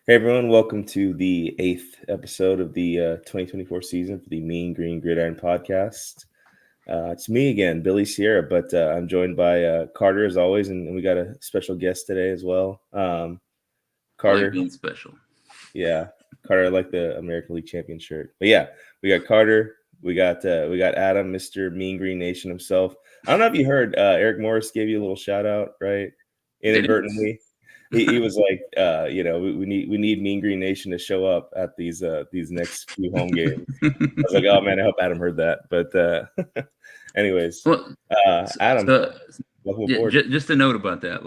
Hey everyone, welcome to the eighth episode of the 2024 season for the Mean Green Gridiron podcast. It's me again, Billy Sierra, but I'm joined by Carter as always, and we got a special guest today as well. I Carter, like being special. yeah, Carter, I like the American League champion shirt. But yeah, we got Carter, we got Adam, Mr. Mean Green Nation himself. I don't know if you heard, Eric Morris gave you a little shout out, right? Inadvertently. He was like, we need Mean Green Nation to show up at these next few home games. I was like, oh man, I hope Adam heard that. But anyways, Well, Adam, welcome aboard. just a note about that.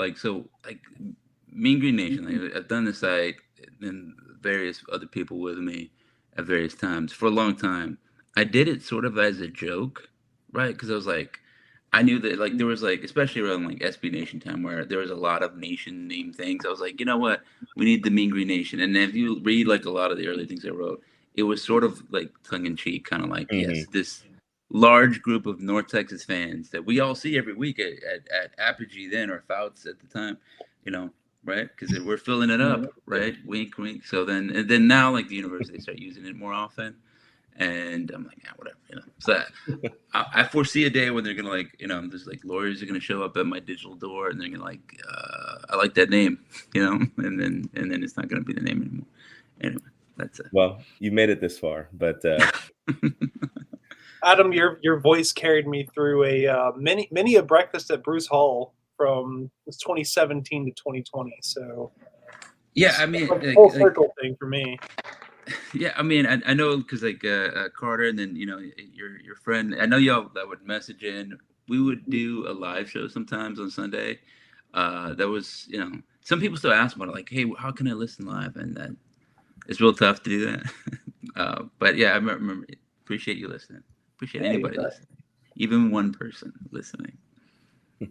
Mean Green Nation. I've done the site and various other people with me at various times for a long time. I did it sort of as a joke, right? Because I was like, I knew that there was especially around SB Nation time where there was a lot of nation name things. I was like, you know what, we need the Mean Green Nation. And if you read a lot of the early things I wrote, it was sort of tongue in cheek, kind of yes, this large group of North Texas fans that we all see every week at Apogee then, or Fouts at the time, right? Because we're filling it up, right? Wink, wink. So then now the university start using it more often. And I'm like, yeah, whatever, So I foresee a day when they're gonna there's lawyers are gonna show up at my digital door and they're gonna I like that name, and then it's not gonna be the name anymore. Anyway, that's it. Well, you made it this far, but Adam, your voice carried me through a many a breakfast at Bruce Hall from 2017 to 2020. So yeah, I mean, full circle thing for me. Yeah, I mean, I know because Carter and then your friend. I know y'all that would message in. We would do a live show sometimes on Sunday. That was some people still ask about it, hey, how can I listen live? And it's real tough to do that. But yeah, I remember. Appreciate you listening. Appreciate anybody listening, even one person listening. We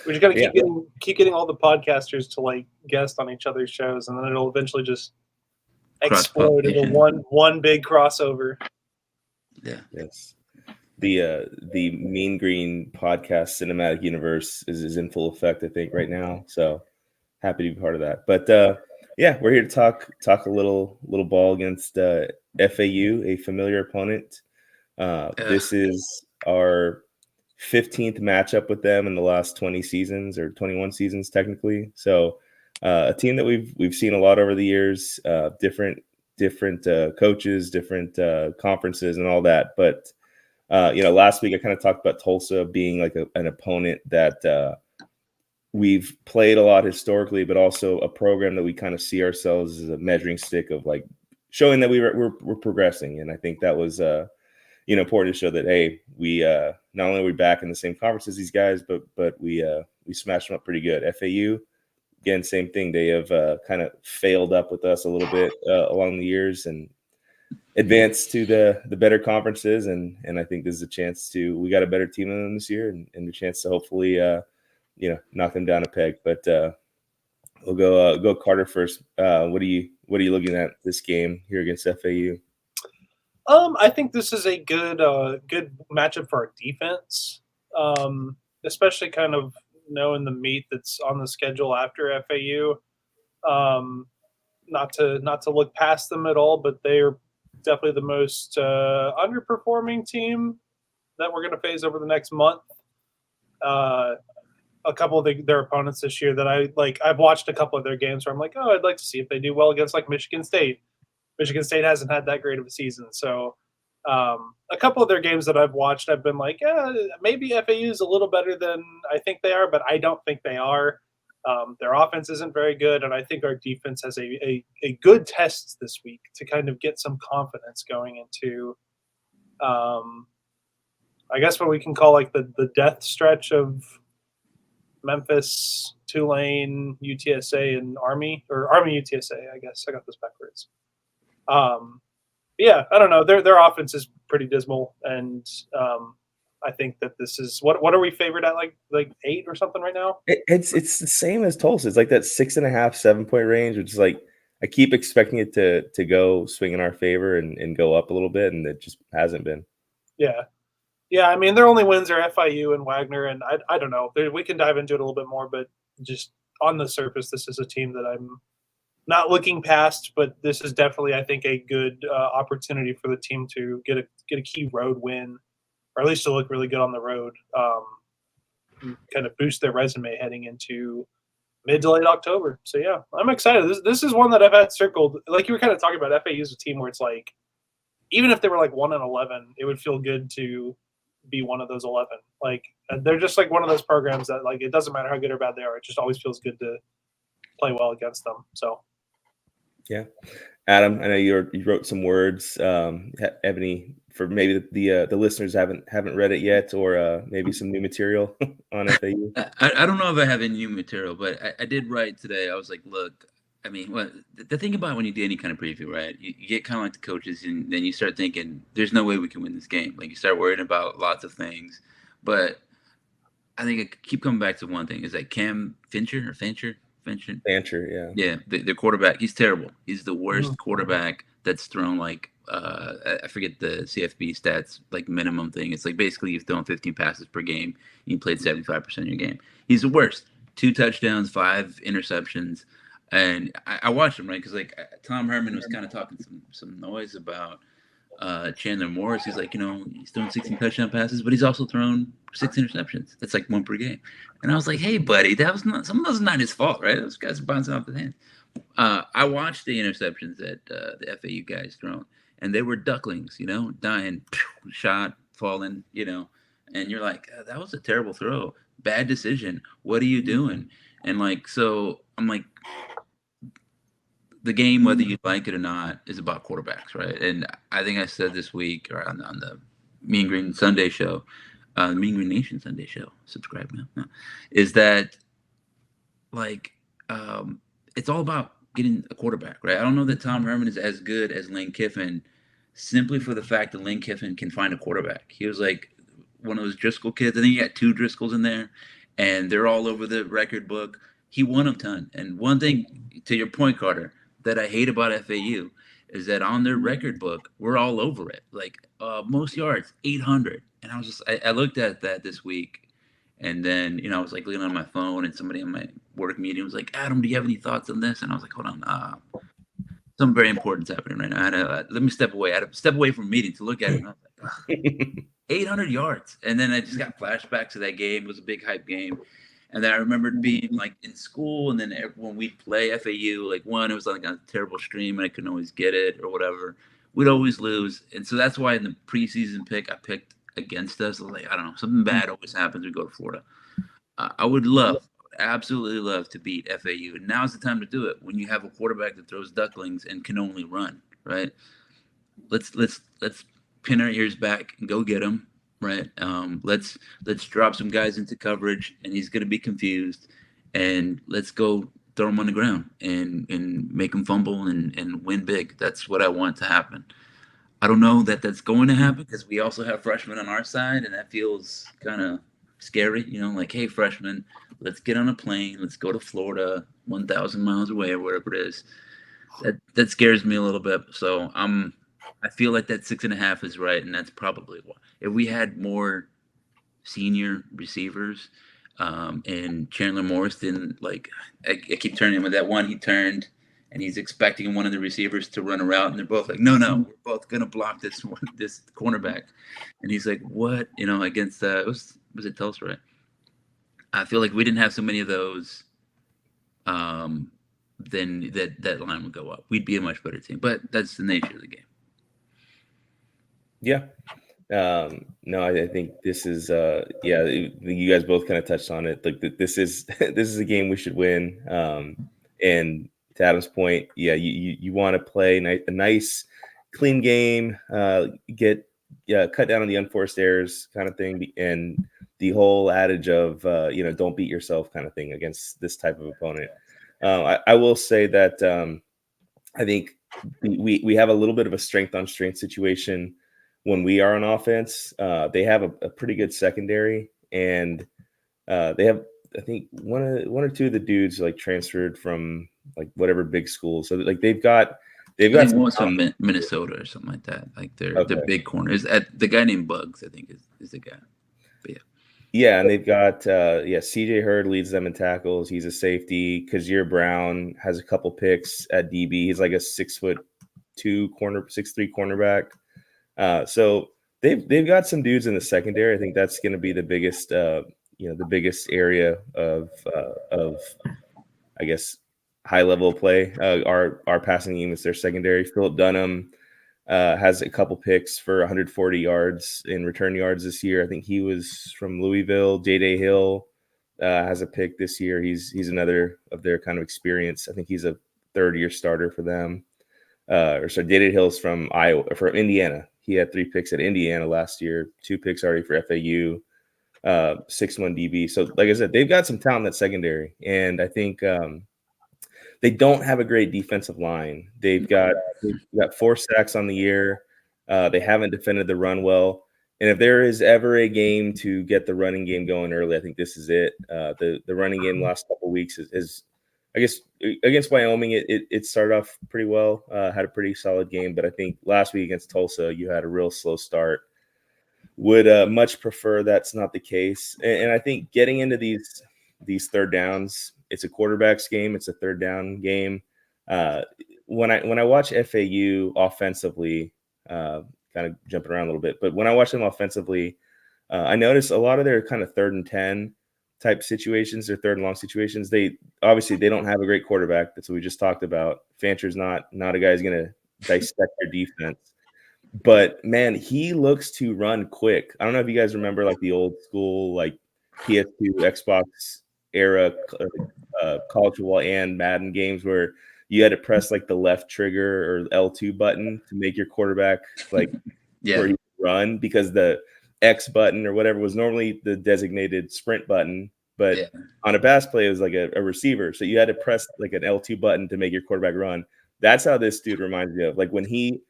just got to keep getting all the podcasters to guest on each other's shows, and then it'll eventually just explode into one big crossover. Yeah. Yes. The Mean Green podcast cinematic universe is in full effect, I think, right now. So happy to be part of that. But yeah, we're here to talk a little ball against FAU, a familiar opponent. This is our 15th matchup with them in the last 20 seasons or 21 seasons technically. So a team that we've seen a lot over the years, different coaches, different conferences and all that. But last week I kind of talked about Tulsa being an opponent that we've played a lot historically, but also a program that we kind of see ourselves as a measuring stick of showing that we're progressing. And I think that was important to show that, hey, we not only are we back in the same conference as these guys, but we smashed them up pretty good. FAU, again, same thing. They have kind of failed up with us a little bit along the years and advanced to the better conferences. And I think this is a chance we got a better team than them this year and a chance to hopefully knock them down a peg. But we'll go Carter first. What are you looking at this game here against FAU? I think this is a good matchup for our defense, especially kind of knowing the meat that's on the schedule after FAU. Not to look past them at all, but they are definitely the most underperforming team that we're going to face over the next month. A couple of their opponents this year that I've watched a couple of their games where I'm like, oh, I'd like to see if they do well against Michigan State. Michigan State hasn't had that great of a season. So a couple of their games that I've watched, I've been like, yeah, maybe FAU is a little better than I think they are, but I don't think they are. Their offense isn't very good, and I think our defense has a good test this week to kind of get some confidence going into, I guess what we can call the death stretch of Memphis, Tulane, UTSA, and Army, or Army UTSA, I guess. I got this backwards. Yeah, I don't know. Their offense is pretty dismal, and I think that this is what are we favored at like 8 or something right now? It's the same as Tulsa. It's like that 6.5, 7 point range, which is I keep expecting it to go swing in our favor and go up a little bit, and it just hasn't been. Yeah. I mean, their only wins are FIU and Wagner, and I don't know. We can dive into it a little bit more, but just on the surface, this is a team that not looking past, but this is definitely, I think, a good opportunity for the team to get a key road win, or at least to look really good on the road. Kind of boost their resume heading into mid to late October. So yeah, I'm excited. This is one that I've had circled. Like you were kind of talking about, FAU is a team where it's like, even if they were like 1-11, it would feel good to be one of those 11. Like they're just like one of those programs that like it doesn't matter how good or bad they are, it just always feels good to play well against them. So yeah, Adam, I know you wrote some words. Have any for maybe the listeners haven't read it yet, or maybe some new material on FAU? I don't know if I have any new material, but I did write today. I was like, look, I mean, well, the thing about when you do any kind of preview, right? You get kind of like the coaches, and then you start thinking, there's no way we can win this game. Like you start worrying about lots of things, but I think I keep coming back to one thing: is that Cam Fincher, Yeah. the quarterback. He's terrible. He's the worst quarterback that's thrown like I forget the CFB stats, like minimum thing. It's like basically you've thrown 15 passes per game. And you played 75% of your game. He's the worst. 2 touchdowns, 5 interceptions. And I watched him, right? Because like Tom Herman was kind of talking some noise about Chandler Morris. He's like, he's thrown 16 touchdown passes, but he's also thrown 6 interceptions. That's like 1 per game. And I was like, hey, buddy, some of those are not his fault, right? Those guys are bouncing off his hands. I watched the interceptions that the FAU guys thrown, and they were ducklings, dying, shot, falling, and you're like, that was a terrible throw. Bad decision. What are you doing? And like, so I'm like, the game, whether you like it or not, is about quarterbacks, right? And I think I said this week or on the Mean Green Sunday show, Mean Green Nation Sunday show, subscribe now, is that like it's all about getting a quarterback, right? I don't know that Tom Herman is as good as Lane Kiffin simply for the fact that Lane Kiffin can find a quarterback. He was like one of those Driscoll kids. I think he got 2 Driscolls in there, and they're all over the record book. He won a ton. And one thing, to your point, Carter, that I hate about FAU is that on their record book, we're all over it. Like most yards, 800. And I was just, I looked at that this week, and then, I was like looking on my phone, and somebody in my work meeting was like, Adam, do you have any thoughts on this? And I was like, hold on. Something very important is happening right now. Let me step away. I had to step away from a meeting to look at it. And I was like, 800 yards. And then I just got flashbacks to that game. It was a big hype game. And then I remembered being like in school, and then when we'd play FAU, like it was like a terrible stream and I couldn't always get it or whatever. We'd always lose. And so that's why in the preseason pick, I picked against us. I was like, I don't know, something bad always happens. We go to Florida. I would absolutely love to beat FAU. And now's the time to do it when you have a quarterback that throws ducklings and can only run, right? Let's pin our ears back and go get him. Right. Let's drop some guys into coverage, and he's going to be confused, and let's go throw him on the ground and make him fumble and win big. That's what I want to happen. I don't know that that's going to happen because we also have freshmen on our side, and that feels kind of scary. Like, hey, freshmen, let's get on a plane. Let's go to Florida, 1,000 miles away or wherever it is. That scares me a little bit. So I feel like that 6.5 is right, and that's probably why. If we had more senior receivers, and Chandler Morris didn't I keep turning him with that one. He turned, and he's expecting one of the receivers to run a route, and they're both like, no, we're both gonna block this cornerback, and he's like, what? Against was it Tulsa, right? I feel like we didn't have so many of those. Then that line would go up. We'd be a much better team, but that's the nature of the game. Yeah. No, I think this is you guys both kind of touched on it. Like this is a game we should win. And to Adam's point, you want to play a nice, clean game, cut down on the unforced errors kind of thing, and the whole adage of don't beat yourself kind of thing against this type of opponent. I will say that I think we have a little bit of a strength on strength situation. When we are on offense, they have a pretty good secondary, and they have, I think, one or two of the dudes transferred from whatever big school. So they've got some Minnesota or something like that. Like they're the big corners. The guy named Bugs, I think, is the guy. But Yeah, and they've got CJ Hurd leads them in tackles. He's a safety. Kazir Brown has a couple picks at DB. He's like a 6'2" 6'3" cornerback. So they've got some dudes in the secondary. I think that's going to be the biggest the biggest area of I guess high level play. Our passing game is their secondary. Philip Dunham has a couple picks for 140 yards in return yards this year. I think he was from Louisville. J.J. Hill has a pick this year. He's another of their kind of experience. I think he's a third-year starter for them. J.J. Hill's from Indiana. He had 3 picks at Indiana last year, 2 picks already for FAU, 6'1" DB. So, like I said, they've got some talent in that secondary, and I think they don't have a great defensive line. They've got 4 sacks on the year. They haven't defended the run well. And if there is ever a game to get the running game going early, I think this is it. The running game last couple of weeks is I guess against Wyoming, it started off pretty well, had a pretty solid game. But I think last week against Tulsa, you had a real slow start. Would much prefer that's not the case. And I think getting into these third downs, it's a quarterback's game. It's a third down game. When I watch FAU offensively, kind of jumping around a little bit, but when I watch them offensively, I notice a lot of their kind of 3rd and 10 type situations, or 3rd and long situations. They don't have a great quarterback. That's what we just talked about. Fancher's not a guy who's going to dissect their defense. But man, he looks to run quick. I don't know if you guys remember like the old school like PS2 Xbox era college football and Madden games where you had to press like the left trigger or L2 button to make your quarterback like where you run, because the X button or whatever was normally the designated sprint button, but on a pass play it was like a receiver. So you had to press like an L2 button to make your quarterback run. That's how this dude reminds me of. Like when he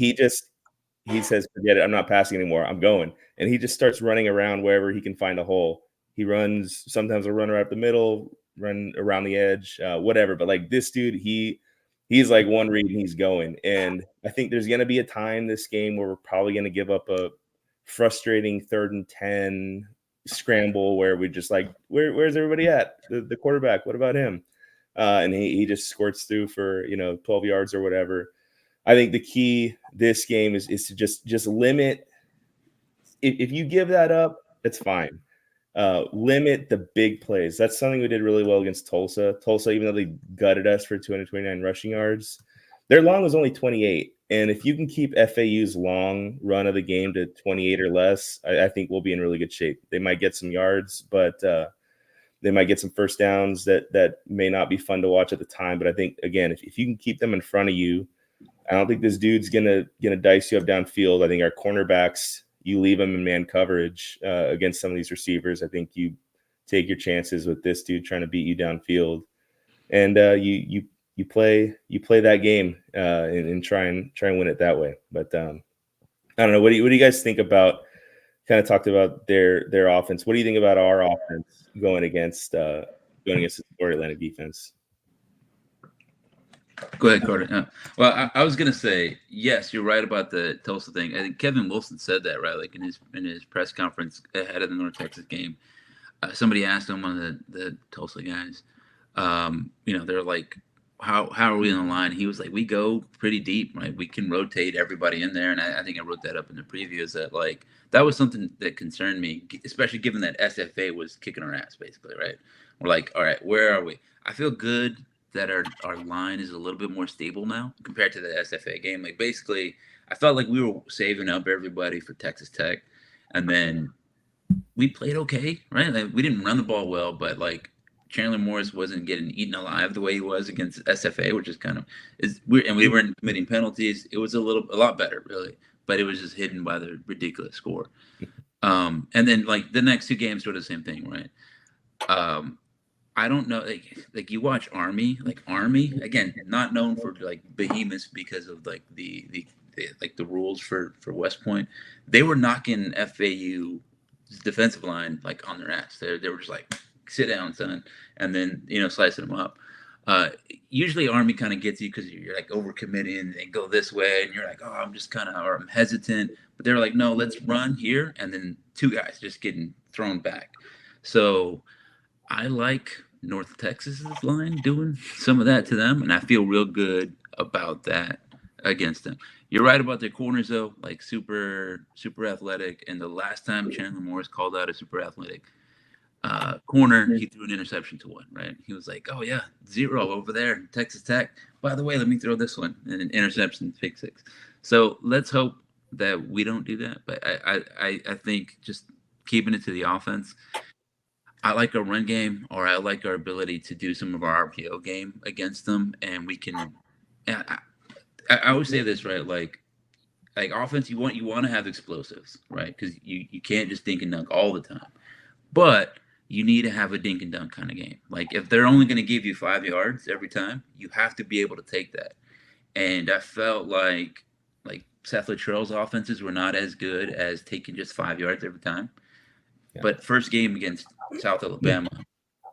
says, forget it, I'm not passing anymore, I'm going. And he just starts running around wherever he can find a hole. He runs, sometimes he'll run right up the middle, run around the edge, whatever. But like this dude, he's like one read and he's going. And I think there's going to be a time this game where we're probably going to give up a frustrating 3rd and 10 scramble where we just like, where's everybody at? The quarterback, what about him? And he just squirts through for 12 yards or whatever. I think the key this game is to just limit. If you give that up, it's fine. Limit the big plays. That's something we did really well against Tulsa. Tulsa, even though they gutted us for 229 rushing yards, their long was only 28. And if you can keep FAU's long run of the game to 28 or less, I think we'll be in really good shape. They might get some yards, but they might get some first downs that may not be fun to watch at the time. But I think, again, if you can keep them in front of you, I don't think this dude's gonna dice you up downfield. I think our cornerbacks, you leave them in man coverage against some of these receivers. I think you take your chances with this dude trying to beat you downfield, and you play that game and try and win it that way. But I don't know. What do you guys think about? Kind of talked about their offense. What do you think about our offense going against the Florida Atlantic defense? Go ahead, Carter. Well, I was gonna say yes. You're right about the Tulsa thing. I think Kevin Wilson said that, right? Like in his press conference ahead of the North Texas game, somebody asked him, one of the Tulsa guys, they're like, how are we in the line? He was like, we go pretty deep, right? We can rotate everybody in there, and I think I wrote that up in the previews that like that was something that concerned me, especially given that SFA was kicking our ass basically, right? We're like, all right, where are we? I feel good that our line is a little bit more stable now compared to the SFA game. Like basically, I felt like we were saving up everybody for Texas Tech, and then we played okay, right? Like we didn't run the ball well, but like Chandler Morris wasn't getting eaten alive the way he was against SFA, which is kind of is weird. And we weren't committing penalties. It was a lot better, really, but it was just hidden by the ridiculous score. And then like the next 2 games were the same thing, right? I don't know, like you watch Army again, not known for like behemoths because of like the rules for West Point. They were knocking FAU's defensive line like on their ass. They were just like, sit down, son, and then slicing them up. Usually Army kind of gets you because you're like overcommitting. They go this way, and you're like, oh, I'm hesitant. But they're like, no, let's run here, and then 2 guys just getting thrown back. So I like North Texas's line doing some of that to them, and I feel real good about that against them. You're right about their corners though, like super athletic. And the last time Chandler Morris called out a super athletic corner, he threw an interception to one. Right? He was like, "Oh yeah, 0 over there, Texas Tech. By the way, let me throw this one and an interception, pick 6." So let's hope that we don't do that. But I think just keeping it to the offense. I like our run game, or I like our ability to do some of our RPO game against them, and we can. I always say this, right? Like offense, you want to have explosives, right? Because you can't just dink and dunk all the time, but you need to have a dink and dunk kind of game. Like if they're only going to give you 5 yards every time, you have to be able to take that. And I felt like Seth Luttrell's offenses were not as good as taking just 5 yards every time. Yeah. But first game against South Alabama,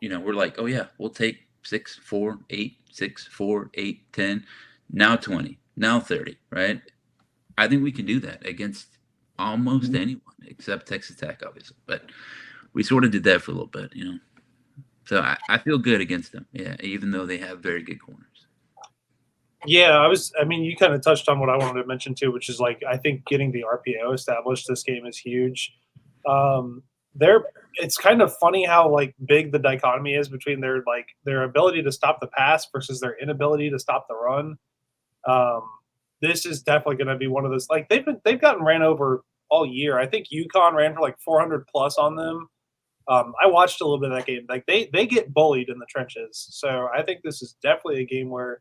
we're like, oh yeah, we'll take 6, 4, 8, 6, 4, 8, 10, now 20, now 30, right? I think we can do that against almost anyone except Texas Tech, obviously. But we sort of did that for a little bit, So I feel good against them, yeah, even though they have very good corners. Yeah, you kind of touched on what I wanted to mention too, which is I think getting the RPO established this game is huge. It's kind of funny how big the dichotomy is between their ability to stop the pass versus their inability to stop the run. This is definitely going to be one of those. They've gotten ran over all year. I think UConn ran for 400 plus on them. I watched a little bit of that game. They get bullied in the trenches. So I think this is definitely a game where,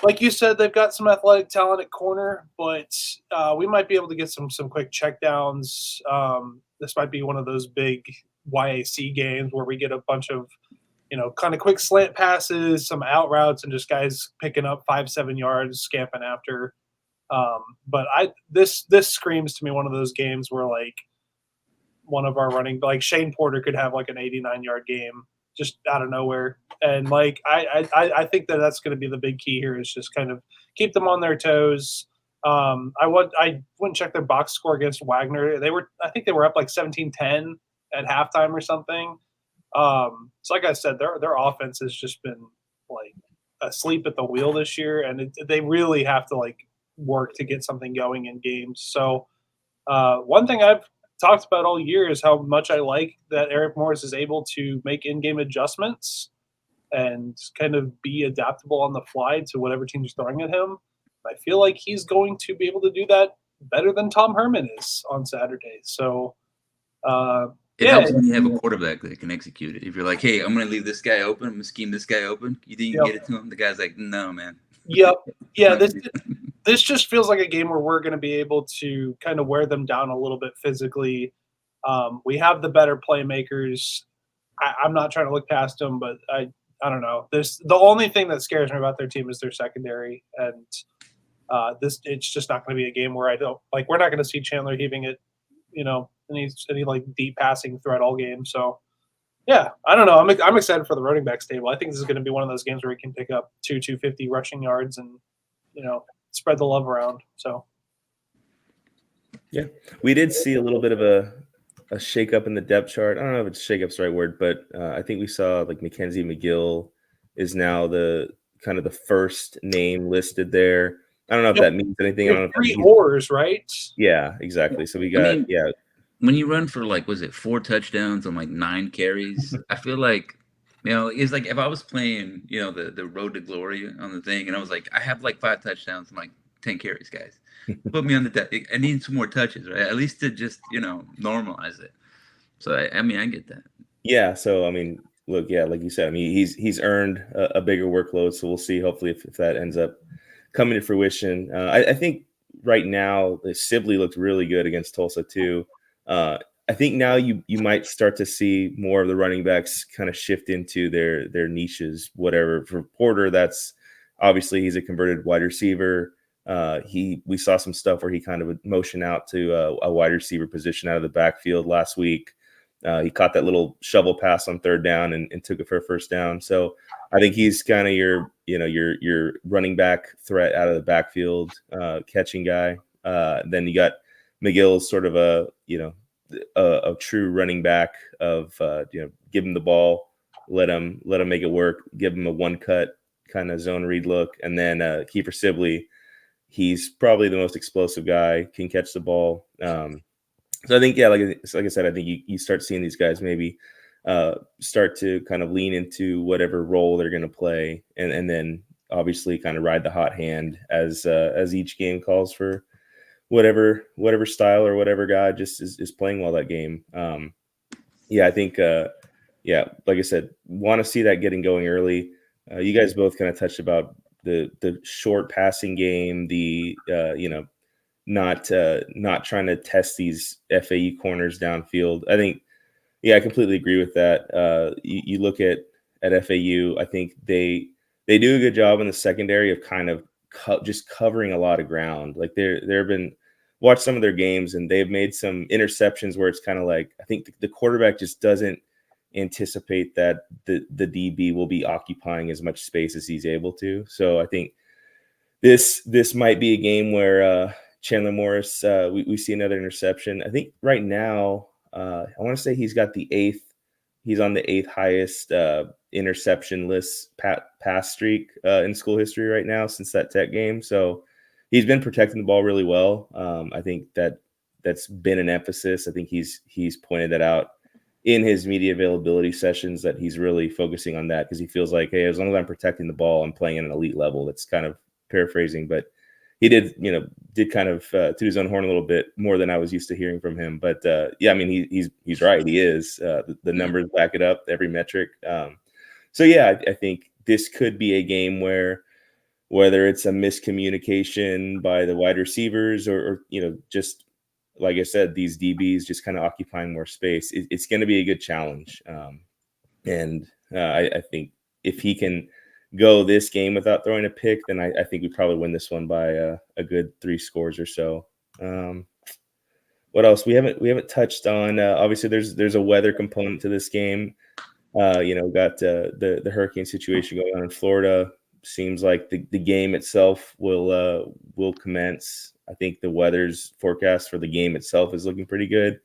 like you said, they've got some athletic talent at corner, but we might be able to get some quick checkdowns. This might be one of those big YAC games where we get a bunch of, kind of quick slant passes, some out routes, and just guys picking up 5-7 yards, scamping after. But this screams to me one of those games where one of our running, Shane Porter could have an 89-yard game just out of nowhere. And I think that's going to be the big key here is just kind of keep them on their toes. I wouldn't check their box score against Wagner. I think they were up 17-10 at halftime or something. So like I said, their offense has just been asleep at the wheel this year, and they really have to work to get something going in games. So one thing I've talked about all year is how much I like that Eric Morris is able to make in-game adjustments and kind of be adaptable on the fly to whatever team is throwing at him. I feel like he's going to be able to do that better than Tom Herman is on Saturday. So it helps when you have a quarterback that can execute it. If you're like, hey, I'm going to leave this guy open, I'm going to scheme this guy open, you think you can get it to him? The guy's like, no, man. Yep. Yeah, this just feels like a game where we're going to be able to kind of wear them down a little bit physically. We have the better playmakers. I'm not trying to look past them, but I don't know. The only thing that scares me about their team is their secondary, and it's just not going to be a game where we're not going to see Chandler heaving it, any deep passing threat all game. So yeah, I don't know. I'm excited for the running back stable. I think this is going to be one of those games where we can pick up 250 rushing yards and spread the love around. So yeah, we did see a little bit of a shake up in the depth chart. I don't know if it's shake up's the right word, but I think we saw Mackenzie McGill is now the kind of the first name listed there. I don't know if that means anything. I don't know. 3 oars, right? Yeah, exactly. So we got when you run for was it 4 touchdowns on 9 carries? I feel like it's like if I was playing the Road to Glory on the thing, and I was like, I have 5 touchdowns and 10 carries, guys. Put me on the deck. I need some more touches, right? At least to just normalize it. So I get that. Yeah. So look, yeah, like you said, he's earned a bigger workload. So we'll see. Hopefully, if that ends up coming to fruition, I think right now Sibley looked really good against Tulsa too. I think now you might start to see more of the running backs kind of shift into their niches. Whatever for Porter, that's obviously he's a converted wide receiver. We saw some stuff where he kind of would motion out to a wide receiver position out of the backfield last week. He caught that little shovel pass on 3rd down and took it for a 1st down. So I think he's kind of your running back threat out of the backfield catching guy. Then you got McGill's sort of a a true running back of give him the ball, let him make it work, give him a one cut kind of zone read look, and then Kiefer Sibley, he's probably the most explosive guy, can catch the ball. So I think, yeah, like I said, I think you start seeing these guys maybe start to kind of lean into whatever role they're going to play, and then obviously kind of ride the hot hand as each game calls for whatever style or whatever guy just is playing well that game. I think, like I said, want to see that getting going early. You guys both kind of touched about the short passing game, the not trying to test these FAU corners downfield. I think, I completely agree with that. You look at FAU, I think they do a good job in the secondary of kind of just covering a lot of ground. Like there have been, watch some of their games, and they've made some interceptions where it's kind of like, I think the quarterback just doesn't anticipate that the DB will be occupying as much space as he's able to. So I think this might be a game where Chandler Morris, we see another interception. I think right now, I want to say he's on the 8th highest interception list pass streak in school history right now since that Tech game. So he's been protecting the ball really well. I think that's been an emphasis. I think he's pointed that out in his media availability sessions, that he's really focusing on that because he feels like, hey, as long as I'm protecting the ball, I'm playing at an elite level. That's kind of paraphrasing, but he did kind of to his own horn a little bit more than I was used to hearing from him. But I mean, he's right. He is. The numbers back it up, every metric. I think this could be a game where, whether it's a miscommunication by the wide receivers or just like I said, these DBs just kind of occupying more space, it's going to be a good challenge. I think if he can go this game without throwing a pick, then I think we probably win this one by a good 3 scores or so. What else we haven't touched on? Obviously, there's a weather component to this game. Got the hurricane situation going on in Florida. Seems like the game itself will commence. I think the weather's forecast for the game itself is looking pretty good.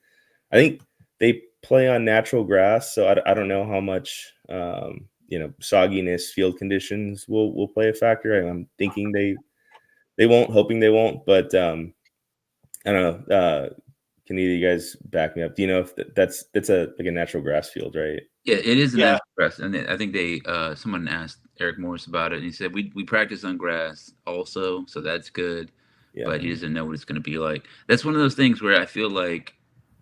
I think they play on natural grass, so I don't know how much sogginess, field conditions will play a factor. I'm thinking they won't, hoping they won't, but I don't know. Can either of you guys back me up? Do you know if that's a natural grass field, right? Yeah, it is a natural grass, and I think someone asked Eric Morris about it, and he said we practice on grass also, so that's good. Yeah. But he doesn't know what it's going to be like. That's one of those things where I feel like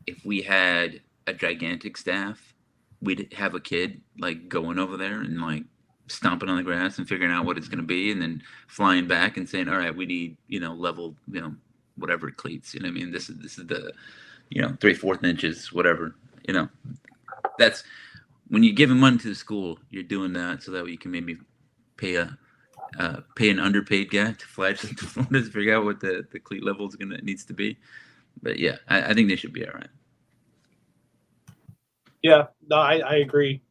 if we had a gigantic staff, we'd have a kid like going over there and like stomping on the grass and figuring out what it's going to be, and then flying back and saying, all right, we need level whatever cleats. I mean, this is the 3/4 inches, whatever. That's when you're giving money to the school, you're doing that so that you can maybe pay an underpaid guy to fly to Florida to figure out what the cleat level needs to be. But yeah, I think they should be all right. Yeah, no, I agree.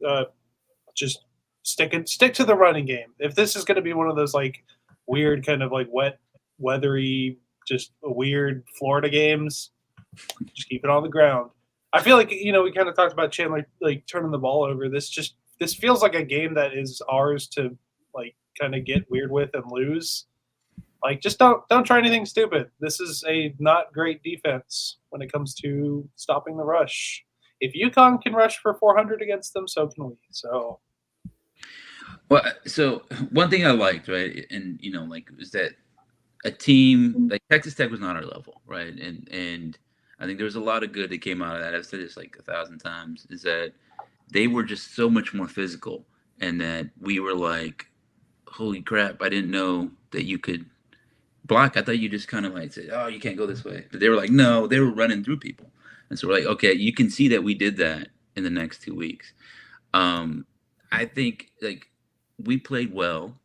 Just stick to the running game. If this is going to be one of those like weird kind of like wet, weathery, just weird Florida games, just keep it on the ground. I feel like we kind of talked about Chandler like turning the ball over. This feels like a game that is ours to like kind of get weird with and lose. Like, just don't try anything stupid. This is a not great defense when it comes to stopping the rush. If UConn can rush for 400 against them, so can we. So, well, so one thing I liked, right, and is that a team like Texas Tech was not our level, right, and I think there was a lot of good that came out of that. I've said this like 1,000 times, is that they were just so much more physical, and that we were like, holy crap, I didn't know that you could block. I thought you just kind of like said, oh, you can't go this way. But they were like, no, they were running through people. And so we're like, okay, you can see that we did that in the next 2 weeks. I think like we played well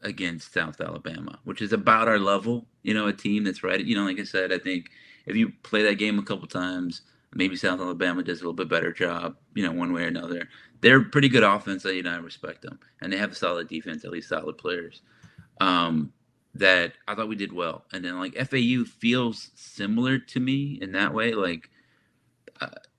against South Alabama, which is about our level, a team that's right. Like I said, I think if you play that game a couple times, maybe South Alabama does a little bit better job, one way or another. They're pretty good offense. I respect them. And they have a solid defense, at least solid players. That I thought we did well. And then like FAU feels similar to me in that way. Like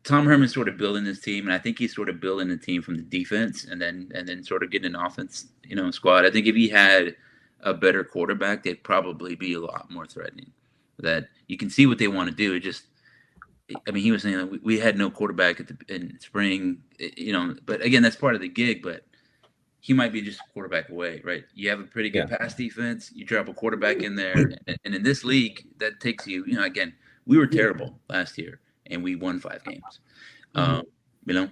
Tom Herman's sort of building his team, and I think he's sort of building the team from the defense, and then sort of getting an offense, squad. I think if he had a better quarterback, they'd probably be a lot more threatening. That you can see what they want to do. It just, I mean, he was saying that we had no quarterback in spring, But again, that's part of the gig. But he might be just a quarterback away, right? You have a pretty good pass defense. You drop a quarterback in there, and in this league, that takes you. Again, we were terrible last year, and we won 5 games.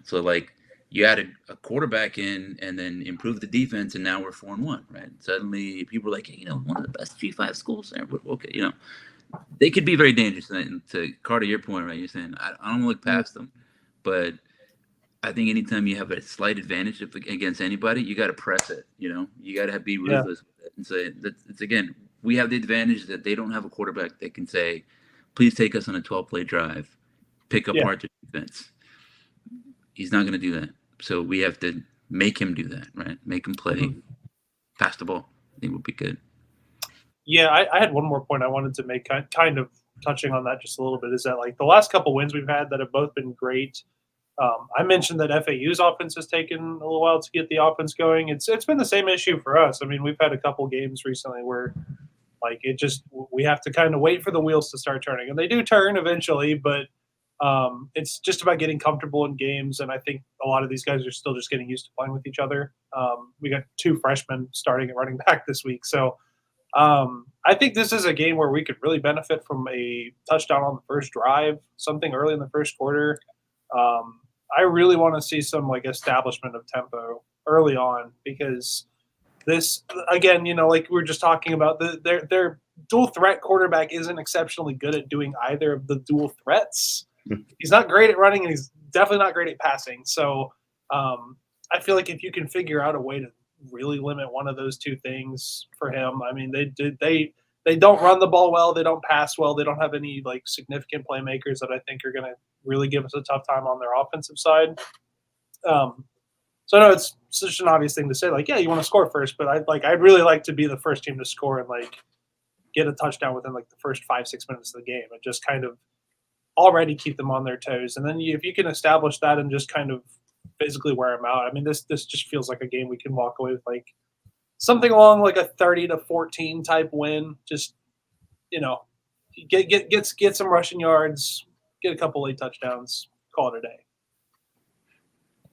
So like you add a quarterback in, and then improve the defense, and now we're 4-1, right? Suddenly, people are like, hey, one of the best G5 schools there. Okay, they could be very dangerous. And to Carter, your point, right? You're saying I don't look past them, but I think anytime you have a slight advantage against anybody, you got to press it. You got to be ruthless with it and say that it's, again, we have the advantage that they don't have a quarterback that can say, please take us on a 12-play drive, pick apart the defense. He's not going to do that. So we have to make him do that, right? Make him play, pass the ball. I think would be good. Yeah, I had one more point I wanted to make, kind of touching on that just a little bit, is that like the last couple wins we've had that have both been great. I mentioned that FAU's offense has taken a little while to get the offense going. It's been the same issue for us. I mean, we've had a couple games recently where like we have to kind of wait for the wheels to start turning, and they do turn eventually, but it's just about getting comfortable in games. And I think a lot of these guys are still just getting used to playing with each other. We got 2 freshmen starting at running back this week. So I think this is a game where we could really benefit from a touchdown on the first drive, something early in the first quarter. I really want to see some like establishment of tempo early on, because this, again, like we were just talking about, their dual threat quarterback isn't exceptionally good at doing either of the dual threats. He's not great at running, and he's definitely not great at passing. So I feel like if you can figure out a way to really limit one of those 2 things for him, I mean, they don't run the ball well, they don't pass well, they don't have any like significant playmakers that I think are going to really give us a tough time on their offensive side. So I know it's such an obvious thing to say, like, yeah, you want to score first, but I'd really like to be the first team to score and like get a touchdown within like the first 5-6 minutes of the game, and just kind of already keep them on their toes. And then if you can establish that and just kind of physically wear them out, I mean, this just feels like a game we can walk away with, like something along like a 30-14 type win. Just get some rushing yards, get a couple late touchdowns, call it a day.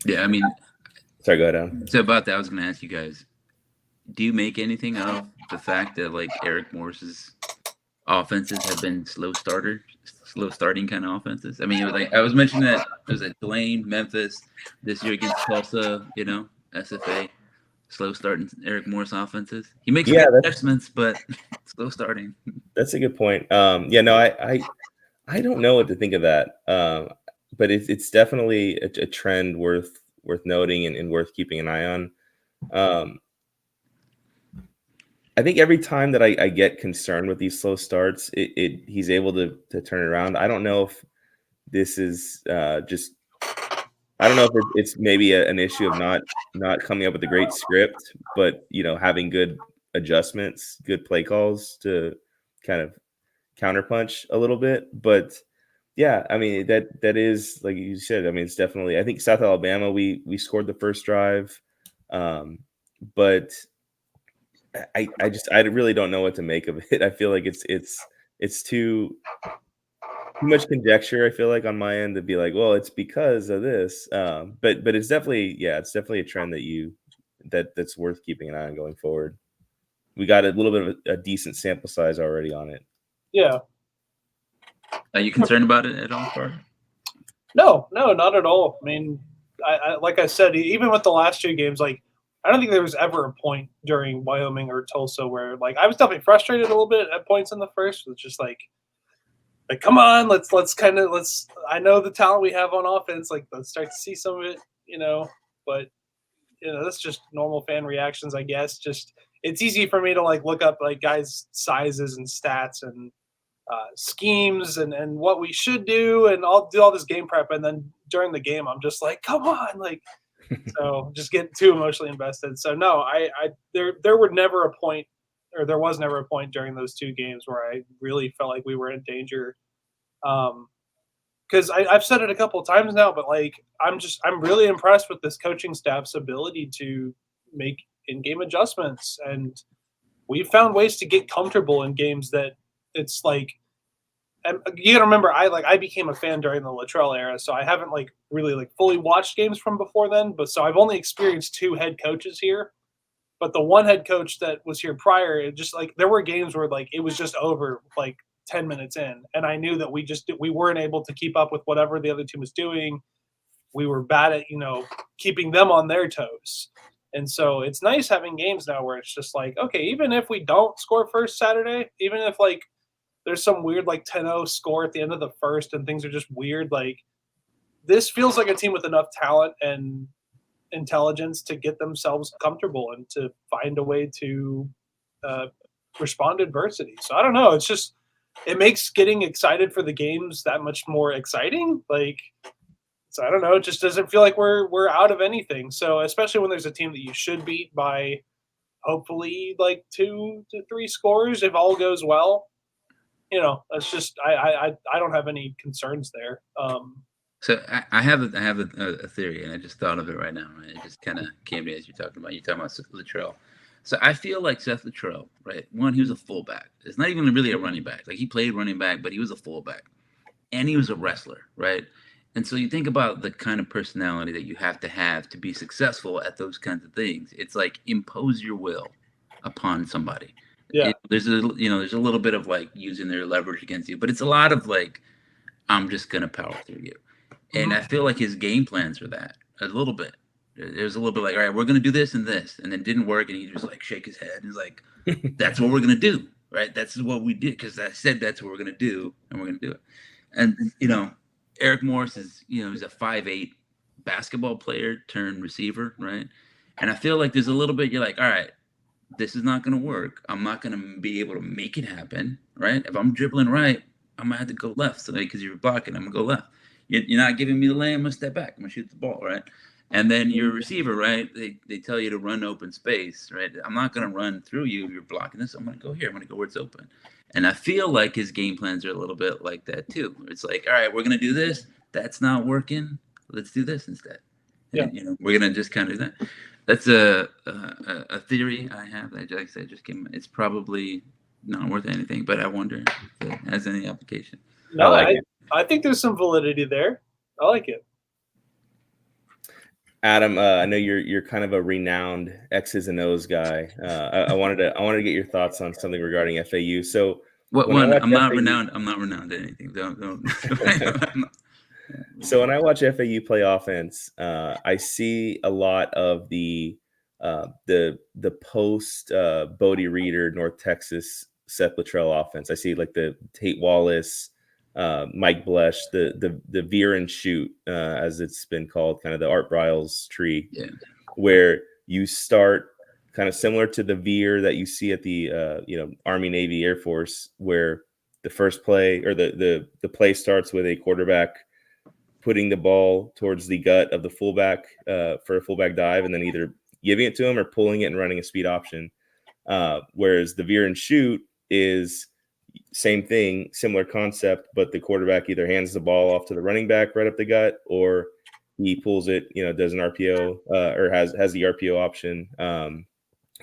Yeah, I mean, sorry, go ahead. So about that, I was going to ask you guys: do you make anything of the fact that like Eric Morris's offenses have been slow starting kind of offenses? I mean, it was like I was mentioning that it was at Tulane, Memphis this year against Tulsa, SFA. Slow starting Eric Morris offenses. He makes good adjustments, but slow starting. That's a good point. I don't know what to think of that. But it's definitely a trend worth noting and worth keeping an eye on. I think every time that I get concerned with these slow starts, he's able to turn it around. I don't know if this is I don't know if it's maybe an issue of not coming up with a great script, but having good adjustments, good play calls to kind of counterpunch a little bit. But yeah, I mean that is, like you said, I mean it's definitely, I think South Alabama we scored the first drive, but I really don't know what to make of it. I feel like it's too much conjecture, I feel like, on my end, to be like, well, it's because of this. But it's definitely a trend that's worth keeping an eye on going forward. We got a little bit of a decent sample size already on it. Yeah. Are you concerned about it at all, Carter? No, not at all. I mean, I like I said, even with the last 2 games, like I don't think there was ever a point during Wyoming or Tulsa where like I was definitely frustrated a little bit at points in the first. It's just like come on, let's I know the talent we have on offense, like let's start to see some of it, but that's just normal fan reactions, I guess. Just it's easy for me to like look up like guys' sizes and stats and schemes and what we should do, and I'll do all this game prep, and then during the game I'm just like, come on, like so just get too emotionally invested. So no, there was never a point during those 2 games where I really felt like we were in danger. because I've said it a couple of times now, but like I'm really impressed with this coaching staff's ability to make in-game adjustments, and we've found ways to get comfortable in games that it's like. And you gotta remember, I became a fan during the Luttrell era, so I haven't like really like fully watched games from before then. But so I've only experienced 2 head coaches here. But the one head coach that was here prior, it just like there were games where like it was just over like 10 minutes in, and I knew that we weren't able to keep up with whatever the other team was doing. We were bad at keeping them on their toes. And so it's nice having games now where it's just like, okay, even if we don't score first Saturday, even if like there's some weird like 10-0 score at the end of the first and things are just weird, like this feels like a team with enough talent and intelligence to get themselves comfortable and to find a way to respond to adversity. So I don't know. It's just it makes getting excited for the games that much more exciting. Like, so I don't know. It just doesn't feel like we're out of anything. So especially when there's a team that you should beat by hopefully like 2 to 3 scores if all goes well. It's just I don't have any concerns there. So I have a theory, and I just thought of it right now. Right? It just kind of came to me as you're talking about Seth Luttrell. So I feel like Seth Luttrell, right? One, he was a fullback. It's not even really a running back. Like he played running back, but he was a fullback, and he was a wrestler, right? And so you think about the kind of personality that you have to be successful at those kinds of things. It's like impose your will upon somebody. Yeah. There's a little bit of like using their leverage against you, but it's a lot of like, I'm just gonna power through you. And I feel like his game plans are that a little bit. There's a little bit like, all right, we're gonna do this and this, and it didn't work, and he just like shake his head. He's like, that's what we're gonna do, right? That's what we did because I said that's what we're gonna do, and we're gonna do it. And Eric Morris is he's a 5'8" basketball player turned receiver, right? And I feel like there's a little bit you're like, all right, this is not going to work. I'm not going to be able to make it happen, right? If I'm dribbling right, I'm going to have to go left. So because you're blocking, I'm going to go left. You're not giving me the lane, I'm going to step back. I'm going to shoot the ball, right? And then your receiver, right, they tell you to run open space, right? I'm not going to run through you if you're blocking this. I'm going to go here. I'm going to go where it's open. And I feel like his game plans are a little bit like that too. It's like, all right, we're going to do this. That's not working. Let's do this instead. Yeah. And, we're going to just kind of do that. That's a theory I have. Like I said, just came. It's probably not worth anything, but I wonder if it has any application. No, I think there's some validity there. I like it. Adam, I know you're kind of a renowned X's and O's guy. I wanted to get your thoughts on something regarding FAU. So I'm not renowned. I'm not renowned at anything. Don't. So when I watch FAU play offense, I see a lot of the post Bodie Reeder, North Texas Seth Luttrell offense. I see like the Tate Wallace, Mike Blesh, the veer and shoot, as it's been called, kind of the Art Briles tree, where you start kind of similar to the veer that you see at the Army, Navy, Air Force, where the first play or the play starts with a quarterback putting the ball towards the gut of the fullback for a fullback dive, and then either giving it to him or pulling it and running a speed option. Whereas the veer and shoot is same thing, similar concept, but the quarterback either hands the ball off to the running back right up the gut, or he pulls it, does an RPO or has the RPO option,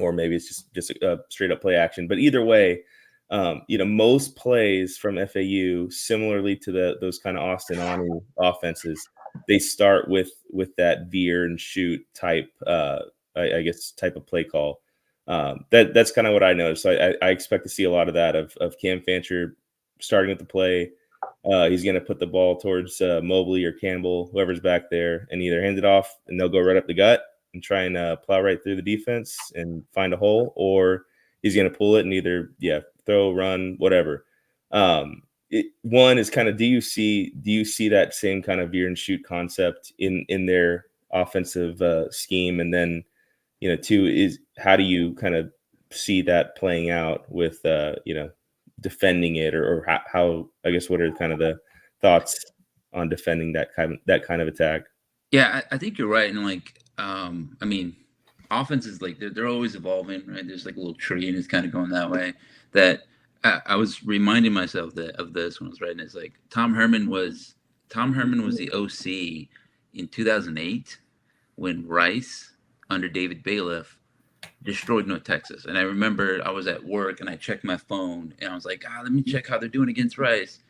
or maybe it's just a straight up play action. But either way, most plays from FAU, similarly to those kind of Austin Army offenses, they start with that veer and shoot type, I guess, type of play call. That's kind of what I noticed. So I expect to see a lot of that of Cam Fancher starting with the play. He's going to put the ball towards Mobley or Campbell, whoever's back there, and either hand it off and they'll go right up the gut and try and plow right through the defense and find a hole, or he's going to pull it and either throw, run, whatever. One is kind of, do you see that same kind of veer and shoot concept in their offensive scheme? And then, two is, how do you kind of see that playing out with, defending it, or how, I guess, what are kind of the thoughts on defending that kind of attack? Yeah, I think you're right. And offenses, like they're always evolving, right? There's like a little tree and it's kind of going that way. That I was reminding myself of this when I was writing. It's like Tom Herman was Tom Herman was the OC in 2008 when Rice under David Bailiff destroyed North Texas. And I remember I was at work and I checked my phone and I was like, let me check how they're doing against Rice.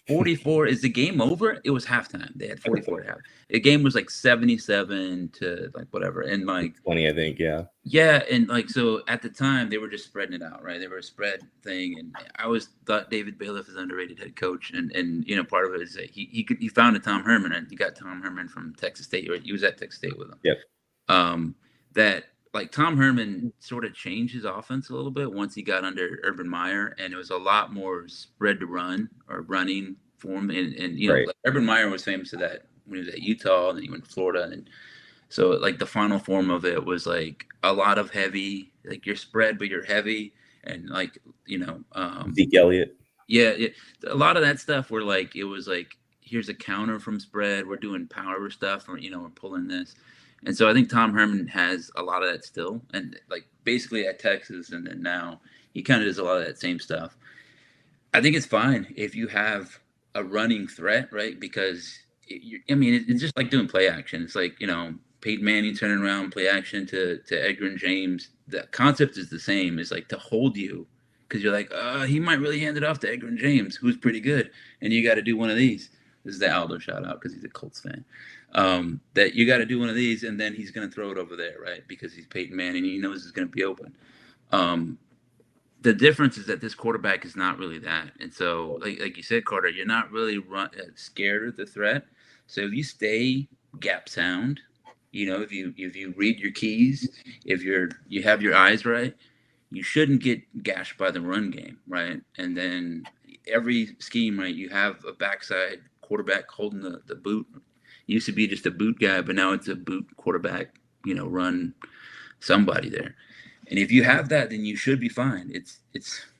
44. Is the game over? It was halftime. They had 44 to half. The game was like 77 to like whatever. And like 20, I think. Yeah. Yeah. And like, so at the time they were just spreading it out, right? They were a spread thing. And I always thought David Bailiff is underrated head coach. And you know, part of it is that he found a Tom Herman, and he got Tom Herman from Texas State, or he was at Texas State with him. Yep. That like Tom Herman sort of changed his offense a little bit once he got under Urban Meyer, and it was a lot more spread to run or running form. And you know, like Urban Meyer was famous for that when he was at Utah, and then he went to Florida. And so like the final form of it was like a lot of heavy, like you're spread, but you're heavy. And like, you know, Zeke Elliott. Yeah. A lot of that stuff where like, it was like, here's a counter from spread. We're doing power stuff, or, you know, we're pulling this. And so I think Tom Herman has a lot of that still. And like basically at Texas, and then now he kind of does a lot of that same stuff. I think it's fine if you have a running threat, right? Because, it's just like doing play action. It's like, you know, Peyton Manning turning around, play action to Edgar and James. The concept is the same. It's like to hold you, because you're like, he might really hand it off to Edgar and James, who's pretty good. And you got to do one of these. This is the Aldo shout out because he's a Colts fan. That you got to do one of these, and then he's going to throw it over there, right? Because he's Peyton Manning, and he knows it's going to be open. The difference is that this quarterback is not really that. And so, like you said, Carter, you're not really scared of the threat. So if you stay gap sound, you know, if you read your keys, if you have your eyes right, you shouldn't get gashed by the run game, right? And then every scheme, right, you have a backside quarterback holding the boot. It used to be just a boot guy, but now it's a boot quarterback, you know, run somebody there. And if you have that, then you should be fine. It's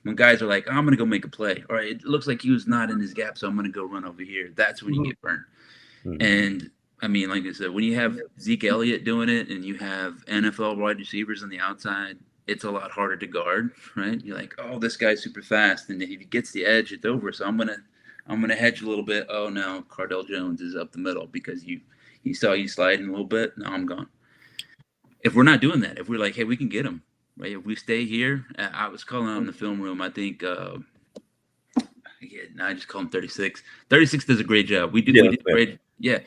when guys are like, I'm going to go make a play. All right, it looks like he was not in his gap, so I'm going to go run over here. That's when you get burned. Mm-hmm. And, I mean, like I said, when you have Zeke Elliott doing it and you have NFL wide receivers on the outside, it's a lot harder to guard, right? You're like, oh, this guy's super fast. And if he gets the edge, it's over. So I'm gonna hedge a little bit. Oh, no, Cardell Jones is up the middle because he saw you sliding a little bit. Now I'm gone. If we're not doing that, if we're like, hey, we can get him, right? If we stay here, I was calling out in the film room. I think, I just call him 36. 36 does a great job. We did great. Yeah.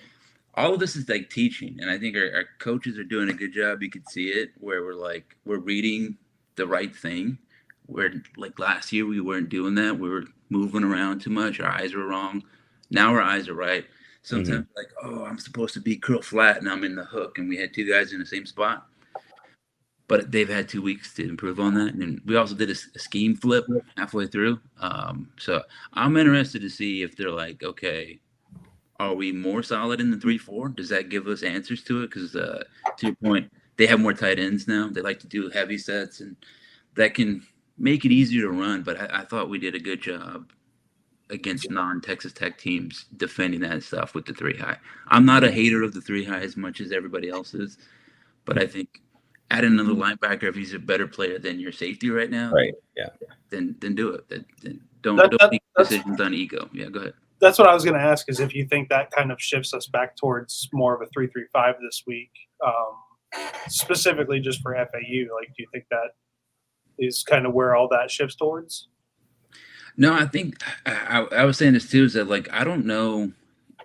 All of this is like teaching, and I think our coaches are doing a good job. You could see it where we're reading the right thing. Where like last year we weren't doing that. We were moving around too much. Our eyes were wrong. Now our eyes are right. Sometimes like, oh, I'm supposed to be curl flat and I'm in the hook, and we had two guys in the same spot. But they've had 2 weeks to improve on that. And we also did a scheme flip halfway through. So I'm interested to see if they're like, okay, are we more solid in the 3-4? Does that give us answers to it? Because to your point, they have more tight ends now. They like to do heavy sets, and that can make it easier to run. But I thought we did a good job against non-Texas Tech teams defending that stuff with the 3-high. I'm not a hater of the 3-high as much as everybody else is, but I think add another linebacker if he's a better player than your safety right now. Right. Yeah. Then do it. Then don't make decisions on ego. Yeah. Go ahead. That's what I was going to ask, is if you think that kind of shifts us back towards more of a 3-3-5 this week, specifically just for FAU. Like, do you think that is kind of where all that shifts towards? No, I think I was saying this too, is that like, I don't know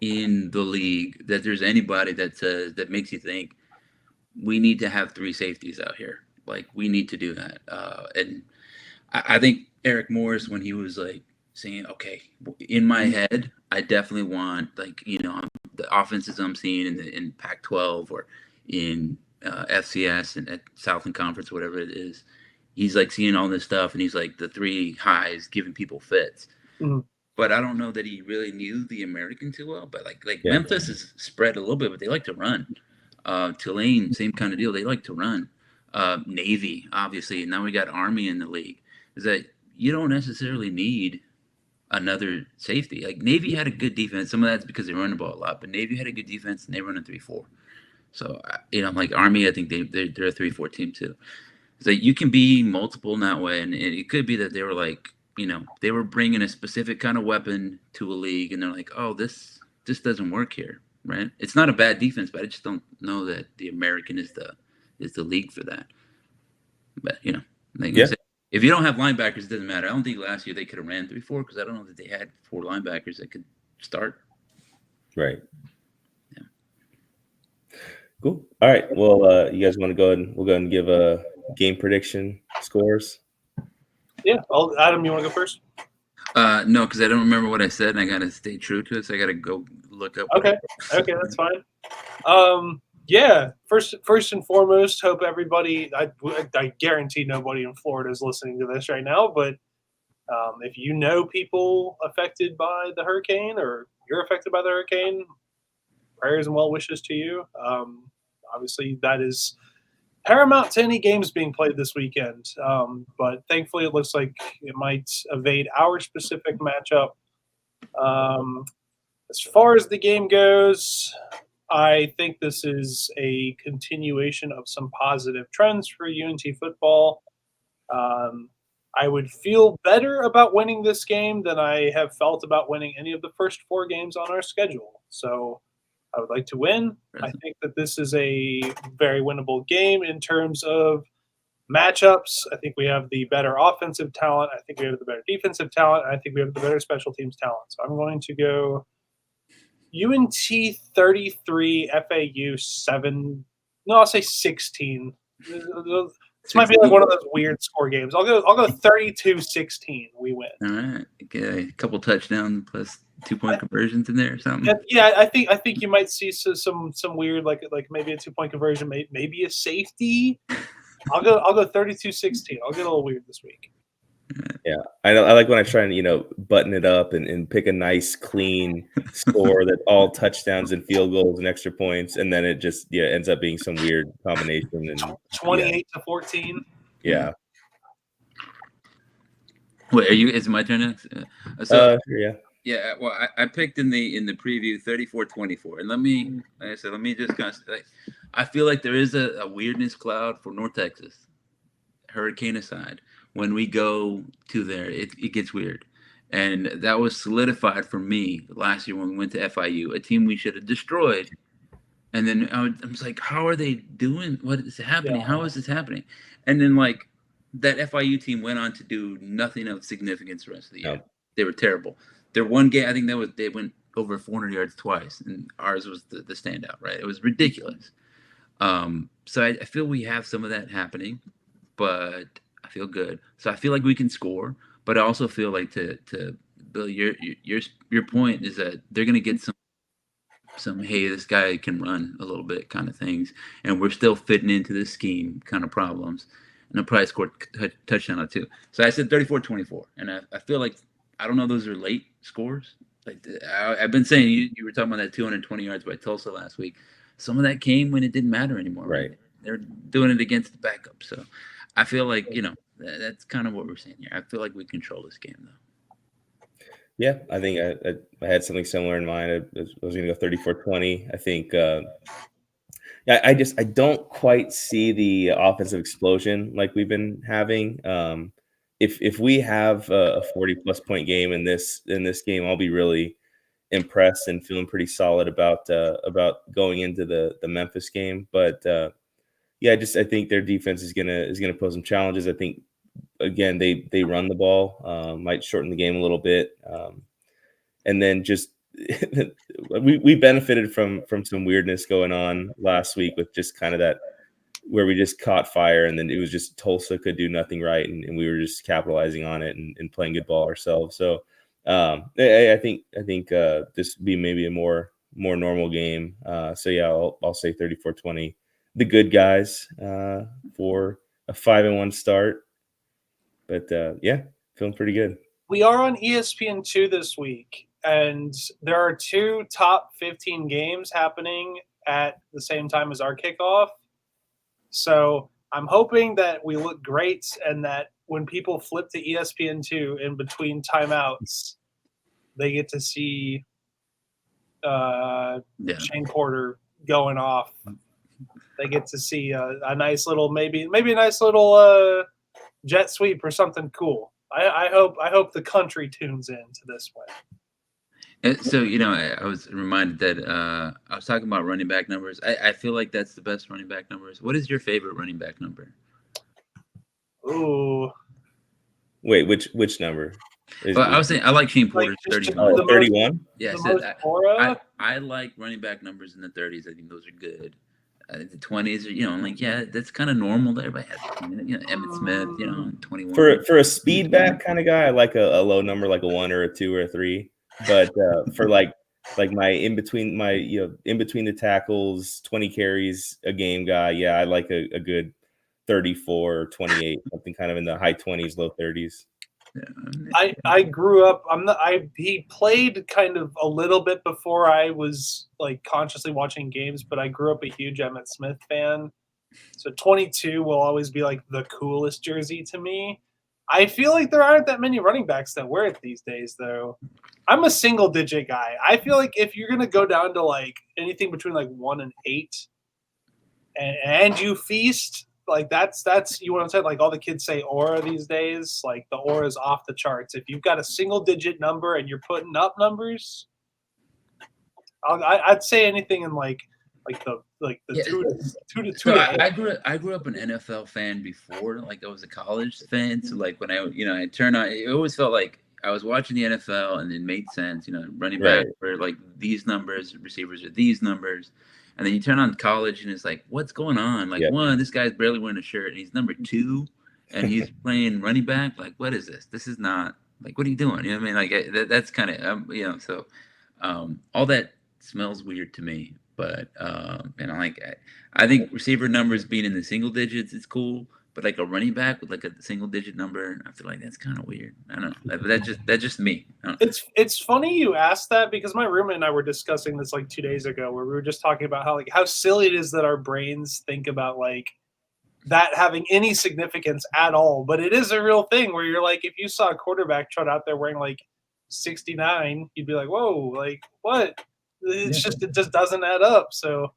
in the league that there's anybody that says, that makes you think we need to have 3 safeties out here. Like, we need to do that. And I think Eric Morris, when he was like saying, okay, in my head, I definitely want, like, you know, the offenses I'm seeing in Pac-12 or in FCS and at Southland Conference, whatever it is, he's like seeing all this stuff, and he's like the 3 highs giving people fits. Mm-hmm. But I don't know that he really knew the American too well. But like Memphis is spread a little bit, but they like to run. Tulane, same kind of deal. They like to run. Navy, obviously. Now we got Army in the league. Is that you don't necessarily need another safety. Like, Navy had a good defense. Some of that's because they run the ball a lot, but Navy had a good defense, and they run a 3-4. So, you know, like Army, I think they're a 3-4 team too. So you can be multiple in that way, and it could be that they were like, you know, they were bringing a specific kind of weapon to a league, and they're like, oh, this just doesn't work here, right? It's not a bad defense, but I just don't know that the American is the league for that. But like I said, if you don't have linebackers, it doesn't matter. I don't think last year they could have ran 3-4 because I don't know that they had 4 linebackers that could start. Right. Yeah. Cool. All right. Well, you guys want to we'll go ahead and give a game prediction scores. Yeah. Adam, you want to go first? No, because I don't remember what I said, and I got to stay true to it. So I got to go look up. Okay, that's fine. Yeah. First and foremost, hope everybody. I guarantee nobody in Florida is listening to this right now, but if you know people affected by the hurricane or you're affected by the hurricane, prayers and well wishes to you. Obviously, that is paramount to any games being played this weekend. But thankfully, it looks like it might evade our specific matchup. As far as the game goes, I think this is a continuation of some positive trends for UNT football. I would feel better about winning this game than I have felt about winning any of the first 4 games on our schedule. So I would like to win. I think that this is a very winnable game in terms of matchups. I think we have the better offensive talent. I think we have the better defensive talent. I think we have the better special teams talent. So I'm going to go UNT 33, FAU 7. No, I'll say 16. This might be like one of those weird score games. I'll go 32-16. We win. All right. Okay. A couple touchdowns plus 2-point conversions in there or something. Yeah, I think you might see some weird like maybe a 2-point conversion, maybe a safety. I'll go 32-16. I'll get a little weird this week. Yeah, I like when I try and button it up and pick a nice clean score that all touchdowns and field goals and extra points, and then it just ends up being some weird combination and 28-14. Yeah. Wait, is it my turn next? Yeah. Yeah, well, I picked in the preview 34-24, and let me just kind of I feel like there is a weirdness cloud for North Texas, hurricane aside. When we go to there, it gets weird, and that was solidified for me last year when we went to FIU, a team we should have destroyed. And then I was like, how are they doing? What is happening? Yeah. How is this happening? And then that FIU team went on to do nothing of significance the rest of the year. They were terrible. Their one game, I think they went over 400 yards twice, and ours was the standout, right? It was ridiculous. So I feel we have some of that happening, but I feel good. So I feel like we can score, but I also feel like to Bill, your point is that they're going to get some hey, this guy can run a little bit kind of things, and we're still fitting into this scheme kind of problems, and they'll probably score a touchdown or 2. So I said 34-24, and I feel like I don't know those are late scores. Like I've been saying, you were talking about that 220 yards by Tulsa last week. Some of that came when it didn't matter anymore. Right? They're doing it against the backup. So I feel like that's kind of what we're saying here. I feel like we control this game though. Yeah, I think I had something similar in mind. I was going to go 34-20. I think. I don't quite see the offensive explosion like we've been having. If we have a 40+ point game in this game, I'll be really impressed and feeling pretty solid about going into the Memphis game. But I think their defense is gonna pose some challenges. I think again they run the ball, might shorten the game a little bit, and then just we benefited from some weirdness going on last week with just kind of that where we just caught fire, and then it was just Tulsa could do nothing right, and we were just capitalizing on it and playing good ball ourselves. So I think this would be maybe a more normal game. I'll say 34-20. The good guys for a 5-1 start, but feeling pretty good. We are on ESPN2 this week, and there are 2 top 15 games happening at the same time as our kickoff. So I'm hoping that we look great and that when people flip to ESPN2 in between timeouts, they get to see Shane Porter going off. They get to see a nice little maybe a nice little jet sweep or something cool. I hope the country tunes in to this one. So, I was reminded that I was talking about running back numbers. I feel like that's the best running back numbers. What is your favorite running back number? Ooh, Wait, which number? Well, I was saying I like Shane like Porter's just 31. the 31? Yeah, I the said most aura. I like running back numbers in the 30s. I think those are good. I think the 20s are, I'm like, yeah, that's kind of normal. Everybody has, Emmett Smith, 21. For a speed back kind of guy, I like a low number, like a 1 or a 2 or a 3. But for like my in between the tackles, 20 carries a game guy, yeah, I like a good 34 or 28, something kind of in the high 20s, low 30s. I grew up. He played kind of a little bit before I was like consciously watching games, but I grew up a huge Emmett Smith fan. So 22 will always be like the coolest jersey to me. I feel like there aren't that many running backs that wear it these days, though. I'm a single digit guy. I feel like if you're gonna go down to like anything between like 1 and 8, and you feast, like that's you know what I'm saying. Like all the kids say aura these days. Like the aura is off the charts. If you've got a single digit number and you're putting up numbers, I'd say anything in like the Yeah, 2 to So 8. I grew up an NFL fan before, like I was a college fan. So like when I turned on, it always felt like I was watching the NFL and it made sense. Running back Right. for like these numbers, receivers are these numbers, and then you turn on college and it's like, what's going on? Like Yep. one, this guy's barely wearing a shirt and he's number 2, and he's playing running back. Like what is this? This is not like what are you doing? You know what I mean? Like that's kind of so all that smells weird to me. But I think receiver numbers being in the single digits is cool, but like a running back with like a single digit number, I feel like that's kind of weird. I don't know. That's just me. It's funny you asked that because my roommate and I were discussing this like 2 days ago, where we were just talking about how silly it is that our brains think about like that having any significance at all. But it is a real thing where you're like, if you saw a quarterback trot out there wearing like 69, you'd be like, whoa, like what? It's just it just doesn't add up. So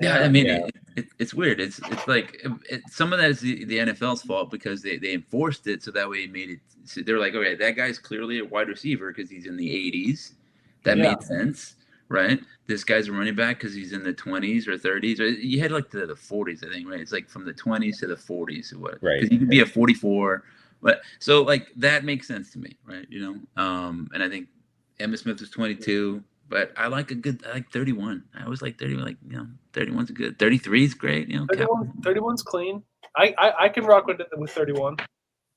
Yeah, I mean, it's weird. It's like some of that is the NFL's fault because they enforced it so that way it made it. So they're like, okay, that guy's clearly a wide receiver because he's in the 80s. That Yeah. made sense, right? This guy's a running back because he's in the 20s or 30s. Or you had like the 40s, I think, right? It's like from the 20s to the 40s or what? Right. Because you could be a 44, but so like that makes sense to me, right? And I think Emmitt Smith was 22. But I like 31. I always like 31. Like 31's good. 33 is great. 31's clean. I can rock with 31.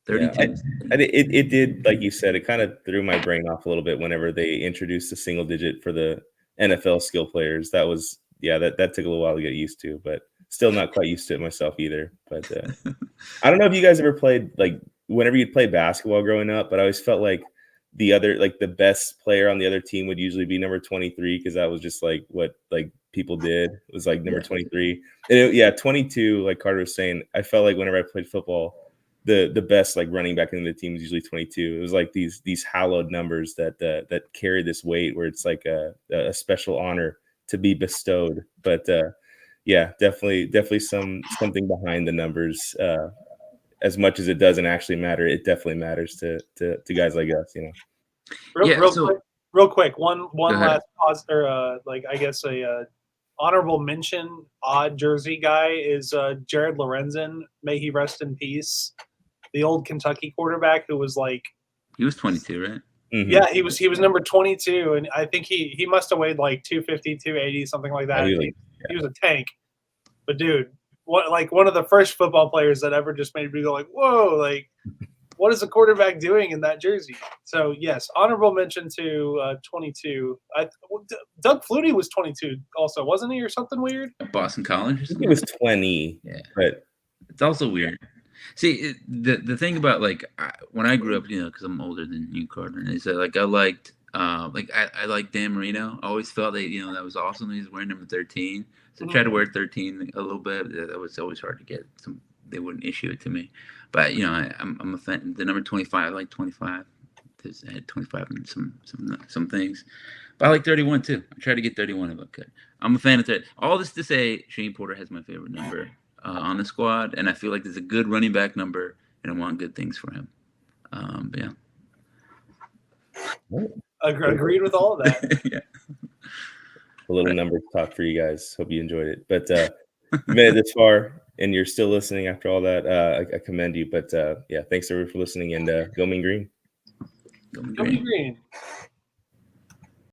32. Yeah, it did, like you said, it kind of threw my brain off a little bit whenever they introduced the single digit for the NFL skill players. That was that took a little while to get used to, but still not quite used to it myself either. But I don't know if you guys ever played like whenever you'd play basketball growing up, but I always felt like the best player on the other team would usually be number 23 because that was just like what like people did. It was like number 23. And 22, like Carter was saying, I felt like whenever I played football, the best like running back in the team was usually 22. It was like these hallowed numbers that carry this weight where it's like a special honor to be bestowed. But definitely something behind the numbers. As much as it doesn't actually matter, it definitely matters to guys like us, Real quick, one last pause or like I guess a honorable mention odd jersey guy is Jared Lorenzen. May he rest in peace. The old Kentucky quarterback who was like he was 22, right? Mm-hmm. Yeah, he was number 22, and I think he must have weighed like 250, 280, something like that. He was a tank. But dude, one of the first football players that ever just made me go like, whoa, like what is a quarterback doing in that jersey? So yes, honorable mention to 22. Doug Flutie was 22 also, wasn't he, or something weird? At Boston College or something? He was 20. Yeah, but it's also weird. See, the thing about like when I grew up, because I'm older than you, Carter, is that like I liked I liked Dan Marino. I always felt that that was awesome. He was wearing number 13. So I tried to wear 13 a little bit. That was always hard to get. They wouldn't issue it to me. But I'm a fan. The number 25, I like 25. I had 25 in some things. But I like 31 too. I tried to get 31 if I could. I'm a fan of 30. All this to say, Shane Porter has my favorite number on the squad, and I feel like there's a good running back number, and I want good things for him. But yeah. Agreed with all of that. Yeah. A little numbers talk for you guys. Hope you enjoyed it. But you made it this far and you're still listening after all that. I commend you. But yeah, thanks everyone for listening, and go Mean Green. Go Mean Go Green. Green.